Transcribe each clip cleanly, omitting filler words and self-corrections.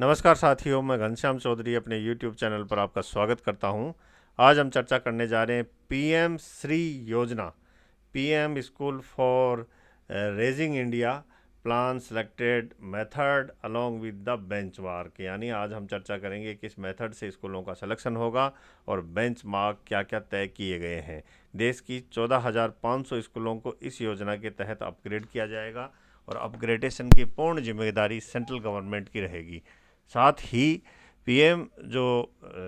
नमस्कार साथियों, मैं घनश्याम चौधरी अपने YouTube चैनल पर आपका स्वागत करता हूं। आज हम चर्चा करने जा रहे हैं पीएम श्री योजना, PM school for raising India plan selected method along with the benchmark. यानी आज हम चर्चा करेंगे किस मेथड से स्कूलों का सिलेक्शन होगा और बेंचमार्क क्या क्या तय किए गए हैं। देश की 14,500 स्कूलों को इस योजना के तहत अपग्रेड किया जाएगा और अपग्रेडेशन की पूर्ण जिम्मेदारी सेंट्रल गवर्नमेंट की रहेगी। साथ ही पीएम जो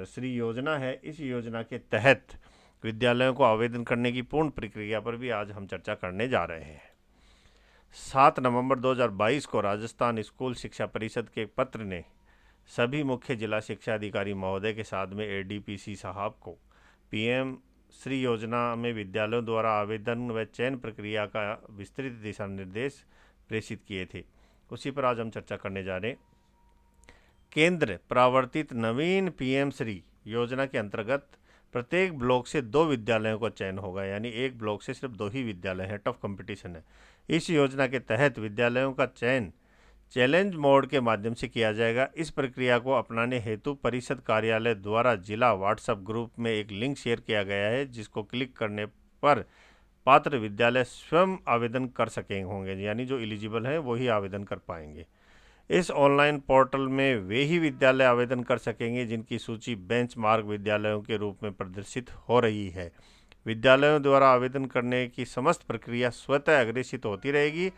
श्री योजना है, इस योजना के तहत विद्यालयों को आवेदन करने की पूर्ण प्रक्रिया पर भी आज हम चर्चा करने जा रहे हैं। 7 नवंबर 2022 को राजस्थान स्कूल शिक्षा परिषद के एक पत्र ने सभी मुख्य जिला शिक्षा अधिकारी महोदय के साथ में एडीपीसी साहब को पीएम श्री योजना में विद्यालयों द्वारा आवेदन व चयन प्रक्रिया का विस्तृत दिशा निर्देश प्रेषित किए थे। उसी पर आज हम चर्चा करने जा रहे हैं। केंद्र प्रावर्तित नवीन पीएम श्री योजना के अंतर्गत प्रत्येक ब्लॉक से 2 विद्यालयों का चयन होगा। यानी एक ब्लॉक से सिर्फ 2 ही विद्यालय हैं, टफ कंपटीशन है। इस योजना के तहत विद्यालयों का चयन चैलेंज मोड के माध्यम से किया जाएगा। इस प्रक्रिया को अपनाने हेतु परिषद कार्यालय द्वारा जिला व्हाट्सएप ग्रुप में एक लिंक शेयर किया गया है, जिसको क्लिक करने पर पात्र विद्यालय स्वयं आवेदन कर सकेंगे होंगे। यानी जो एलिजिबल है वही आवेदन कर पाएंगे। इस ऑनलाइन पोर्टल में वे ही विद्यालय आवेदन कर सकेंगे जिनकी सूची बेंचमार्क विद्यालयों के रूप में प्रदर्शित हो रही है। विद्यालयों द्वारा आवेदन करने की समस्त प्रक्रिया स्वतः अग्रेसित होती रहेगी,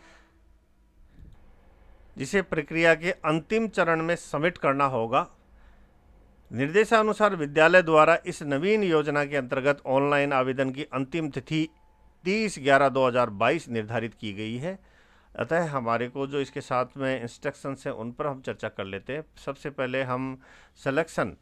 जिसे प्रक्रिया के अंतिम चरण में सबमिट करना होगा। निर्देशानुसार विद्यालय द्वारा इस नवीन योजना के अंतर्गत ऑनलाइन आवेदन की अंतिम तिथि 30/11/2022 निर्धारित की गई है। अतः हमारे को जो इसके साथ में इंस्ट्रक्शंस हैं उन पर हम चर्चा कर लेते हैं। सबसे पहले हम सिलेक्शन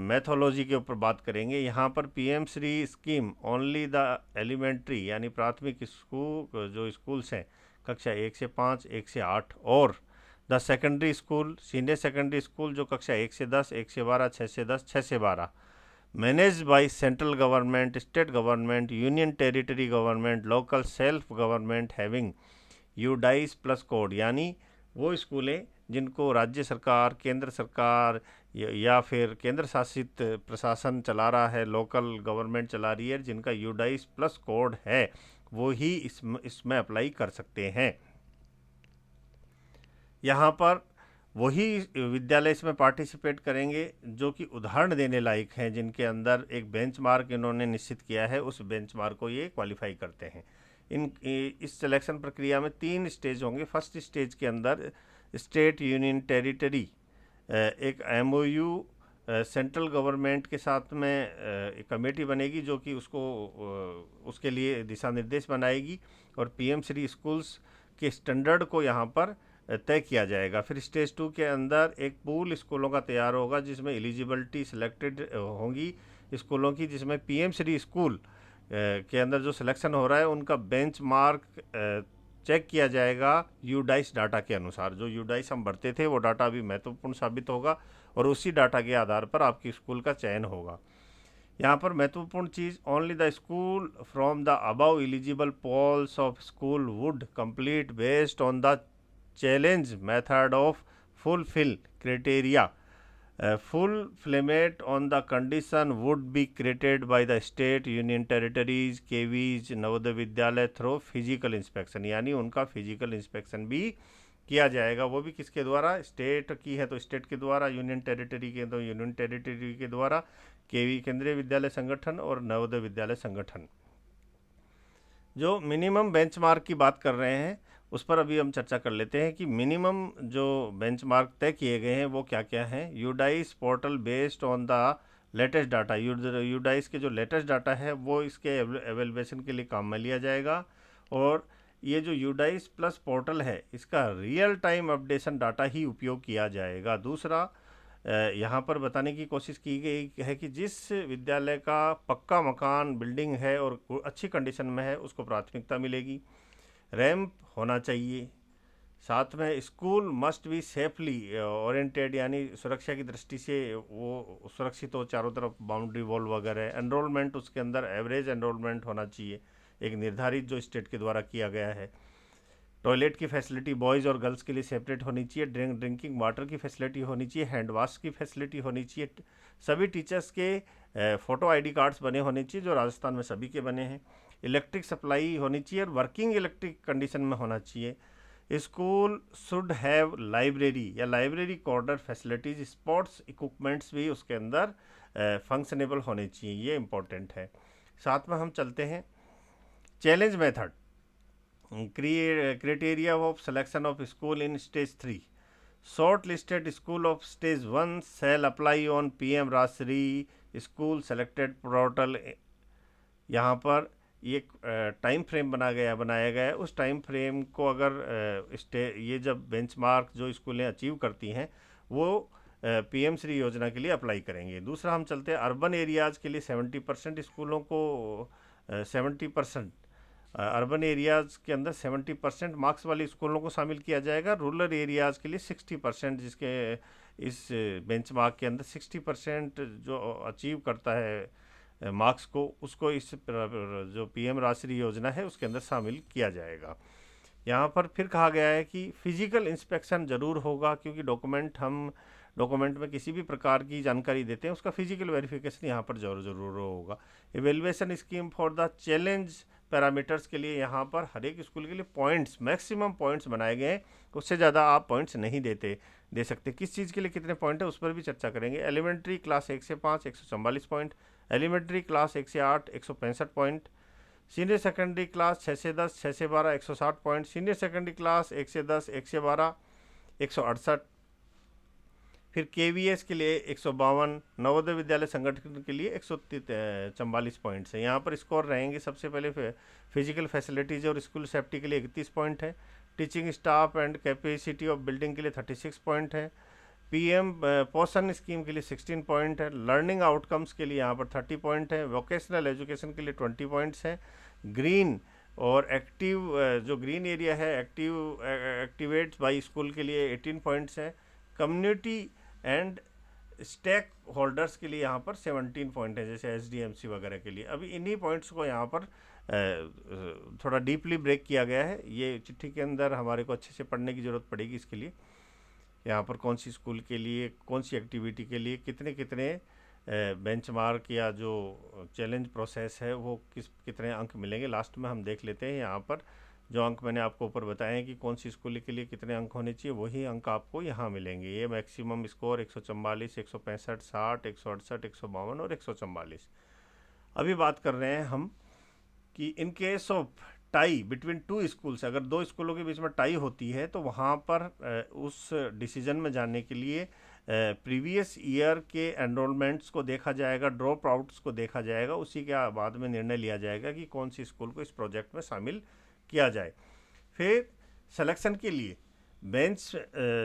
मैथोलॉजी के ऊपर बात करेंगे। यहाँ पर PM Shri scheme only the elementary यानी प्राथमिक स्कूल जो स्कूल्स हैं कक्षा 1 से 5, 1 से 8 और the secondary school, senior secondary school जो कक्षा 1 से 10, 1 से 12, 6 से 10, 6 से 12 managed by central government, state government, union territory government, local self government having UDISE plus code. यानी वो स्कूलें जिनको राज्य सरकार, केंद्र सरकार या फिर केंद्र शासित प्रशासन चला रहा है, लोकल गवर्नमेंट चला रही है, जिनका यूडाइस प्लस कोड है, वो ही इसमें अप्लाई कर सकते हैं। यहाँ पर वही विद्यालय इसमें पार्टिसिपेट करेंगे जो कि उदाहरण देने लायक हैं, जिनके अंदर एक बेंचमार्क इन्होंने निश्चित किया है, उस बेंचमार्क को ये क्वालिफाई करते हैं। इस सिलेक्शन प्रक्रिया में 3 स्टेज होंगे। फर्स्ट स्टेज के अंदर स्टेट, यूनियन टेरिटरी एक एमओयू सेंट्रल गवर्नमेंट के साथ में एक कमेटी बनेगी जो कि उसके लिए दिशा निर्देश बनाएगी और पीएम श्री स्कूल्स के स्टैंडर्ड को यहाँ पर तय किया जाएगा। फिर स्टेज 2 के अंदर एक पूल स्कूलों का तैयार होगा जिसमें एलिजिबिलिटी सिलेक्टेड होंगी स्कूलों की, जिसमें पीएम श्री स्कूल के अंदर जो सिलेक्शन हो रहा है उनका बेंचमार्क चेक किया जाएगा यूडाइस डाटा के अनुसार। जो यूडाइस हम भरते थे वो डाटा अभी महत्वपूर्ण साबित होगा और उसी डाटा के आधार पर आपकी स्कूल का चयन होगा। यहाँ पर महत्वपूर्ण चीज़, only the school from the above eligible pools of school would complete based on the challenge method of fulfill criteria fulfillment on the condition would be created by the state, union territories, KVs, Navodaya Vidyalaya through physical inspection. यानी उनका physical inspection भी किया जाएगा। वो भी किसके द्वारा? State की है तो स्टेट के द्वारा, यूनियन टेरिटरी के तो यूनियन टेरिटरी के द्वारा, केवी केंद्रीय विद्यालय संगठन और नवोदय विद्यालय संगठन। जो मिनिमम बेंचमार्क की बात कर रहे हैं उस पर अभी हम चर्चा कर लेते हैं कि मिनिमम जो बेंचमार्क तय किए गए हैं वो क्या क्या हैं। UDISE portal based on the latest data, UDISE के जो लेटेस्ट डाटा है वो इसके एवेलुएशन के लिए काम में लिया जाएगा। और ये जो यूडाइस प्लस पोर्टल है इसका रियल टाइम अपडेशन डाटा ही उपयोग किया जाएगा। दूसरा, यहाँ पर बताने की कोशिश की गई है कि जिस विद्यालय का पक्का मकान, बिल्डिंग है और अच्छी कंडीशन में है उसको प्राथमिकता मिलेगी। रैंप होना चाहिए। साथ में school must be safely oriented, यानी सुरक्षा की दृष्टि से वो सुरक्षित हो, चारों तरफ बाउंड्री वॉल वगैरह। एनरोलमेंट उसके अंदर एवरेज एनरोलमेंट होना चाहिए, एक निर्धारित जो स्टेट के द्वारा किया गया है। टॉयलेट की फैसिलिटी बॉयज़ और गर्ल्स के लिए सेपरेट होनी चाहिए, ड्रिंकिंग वाटर की फैसिलिटी होनी चाहिए, हैंड वॉश की फैसिलिटी होनी चाहिए, सभी टीचर्स के फ़ोटो आईडी कार्ड्स बने होने चाहिए, जो राजस्थान में सभी के बने हैं, इलेक्ट्रिक सप्लाई होनी चाहिए और वर्किंग इलेक्ट्रिक कंडीशन में होना चाहिए। स्कूल शुड हैव लाइब्रेरी या library corner facilities, sports equipments भी उसके अंदर फंक्शनेबल होने चाहिए, ये इम्पोर्टेंट है। साथ में हम चलते हैं challenge method, criteria of selection of school in stage 3. Shortlisted school of stage 1 shall apply on PM Rashri school selected portal। यहाँ पर ये टाइम फ्रेम बनाया गया है। उस टाइम फ्रेम को अगर ये जब बेंचमार्क जो स्कूलें अचीव करती हैं वो PM श्री योजना के लिए अप्लाई करेंगे। दूसरा हम चलते हैं अर्बन एरियाज़ के लिए 70% स्कूलों को 70% अर्बन एरियाज़ के अंदर 70% मार्क्स वाले स्कूलों को शामिल किया जाएगा। रूरल एरियाज़ के लिए 60%, जिसके इस बेंचमार्क के अंदर 60% जो अचीव करता है मार्क्स को, उसको इस जो PM राष्ट्रीय योजना है उसके अंदर शामिल किया जाएगा। यहाँ पर फिर कहा गया है कि फिजिकल इंस्पेक्शन ज़रूर होगा, क्योंकि डॉक्यूमेंट में किसी भी प्रकार की जानकारी देते हैं उसका फिजिकल वेरिफिकेशन यहाँ पर ज़रूर होगा। Evaluation scheme for the challenge parameters के लिए यहाँ पर हर एक स्कूल के लिए पॉइंट्स, मैक्सिमम पॉइंट्स बनाए गए हैं, उससे ज़्यादा आप पॉइंट्स नहीं दे सकते। किस चीज़ के लिए कितने पॉइंट है उस पर भी चर्चा करेंगे। एलिमेंट्री क्लास 1 से 5 144 पॉइंट, एलिमेंट्री क्लास 1 से 8 165 पॉइंट, सीनियर सेकेंडरी क्लास 6 से 10 6 से 12 160 पॉइंट, सीनियर सेकेंडरी क्लास 1 से 10 1 से 12 168, फिर KVS के लिए 152, नवोदय विद्यालय संगठन के लिए 144 पॉइंट्स है। यहाँ पर स्कोर रहेंगे सबसे पहले फिजिकल फैसिलिटीज़ और स्कूल सेफ्टी के लिए 31 पॉइंट है, teaching staff and capacity of building के लिए 36 पॉइंट है, PM पोषण स्कीम के लिए 16 पॉइंट है, लर्निंग आउटकम्स के लिए यहाँ पर 30 पॉइंट है, वोकेशनल एजुकेशन के लिए 20 पॉइंट्स हैं, ग्रीन और एक्टिव जो ग्रीन एरिया है एक्टिवेट्स बाई स्कूल के लिए 18 पॉइंट्स हैं, कम्युनिटी एंड स्टेक होल्डर्स के लिए यहाँ पर 17 पॉइंट है, जैसे SDMC वगैरह के लिए। अभी इन्हीं पॉइंट्स को यहाँ पर थोड़ा डीपली ब्रेक किया गया है। ये चिट्ठी के अंदर हमारे को अच्छे से पढ़ने की ज़रूरत पड़ेगी इसके लिए। यहाँ पर कौन सी स्कूल के लिए कौन सी एक्टिविटी के लिए कितने बेंचमार्क या जो चैलेंज प्रोसेस है वो कितने अंक मिलेंगे, लास्ट में हम देख लेते हैं। यहाँ पर जो अंक मैंने आपको ऊपर बताए हैं कि कौन सी स्कूल के लिए कितने अंक होने चाहिए, वही अंक आपको यहाँ मिलेंगे। ये मैक्सिमम स्कोर 144 165 60 168 152 और 144। अभी बात कर रहे हैं हम कि in case of tie between two schools, अगर दो स्कूलों के बीच में टाई होती है तो वहाँ पर उस डिसीजन में जाने के लिए प्रीवियस ईयर के एनरोलमेंट्स को देखा जाएगा, ड्रॉप आउट्स को देखा जाएगा, उसी के बाद में निर्णय लिया जाएगा कि कौन सी स्कूल को इस प्रोजेक्ट में शामिल किया जाए। फिर सिलेक्शन के लिए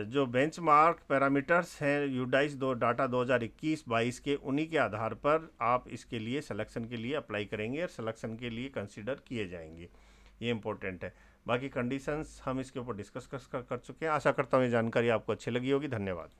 जो बेंचमार्क पैरामीटर्स हैं यूडाइस डाटा 2021-22 के, उन्हीं के आधार पर आप इसके लिए सिलेक्शन के लिए अप्लाई करेंगे और सिलेक्शन के लिए कंसीडर किए जाएंगे। ये इंपॉर्टेंट है। बाकी कंडीशंस हम इसके ऊपर डिस्कस कर चुके हैं। आशा करता हूँ ये जानकारी आपको अच्छी लगी होगी। धन्यवाद।